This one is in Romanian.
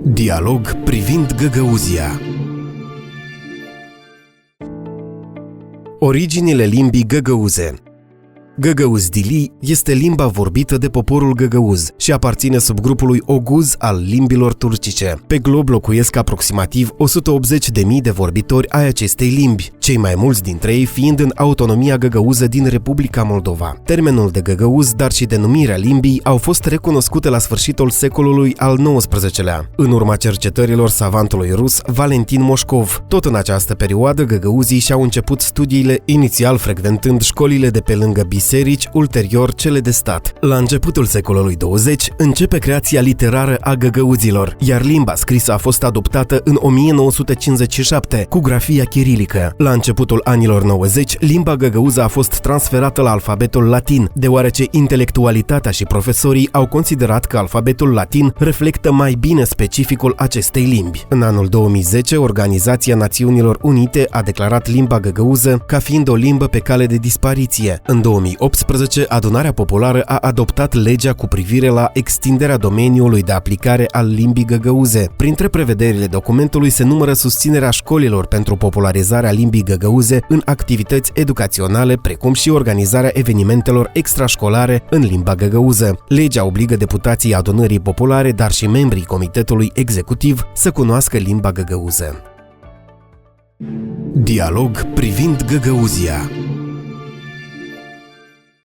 Dialog privind Găgăuzia. Originile limbii găgăuze. Găgăuzdili este limba vorbită de poporul găgăuz și aparține subgrupului oguz al limbilor turcice. Pe glob locuiesc aproximativ 180.000 de vorbitori ai acestei limbi, cei mai mulți dintre ei fiind în autonomia găgăuză din Republica Moldova. Termenul de găgăuz, dar și denumirea limbii au fost recunoscute la sfârșitul secolului al XIX-lea, în urma cercetărilor savantului rus Valentin Moșcov. Tot în această perioadă, găgăuzii și-au început studiile, inițial frecventând școlile de pe lângă biserici, ulterior cele de stat. La începutul secolului 20 începe creația literară a găgăuzilor, iar limba scrisă a fost adoptată în 1957 cu grafia chirilică. La începutul anilor 90, limba găgăuză a fost transferată la alfabetul latin, deoarece intelectualitatea și profesorii au considerat că alfabetul latin reflectă mai bine specificul acestei limbi. În anul 2010, Organizația Națiunilor Unite a declarat limba găgăuză ca fiind o limbă pe cale de dispariție. În 2018, Adunarea Populară a adoptat legea cu privire la extinderea domeniului de aplicare al limbii găgăuze. Printre prevederile documentului se numără susținerea școlilor pentru popularizarea limbii găgăuze în activități educaționale, precum și organizarea evenimentelor extrașcolare în limba găgăuză. Legea obligă deputații Adunării Populare, dar și membrii Comitetului Executiv să cunoască limba găgăuză. Dialog privind Găgăuzia.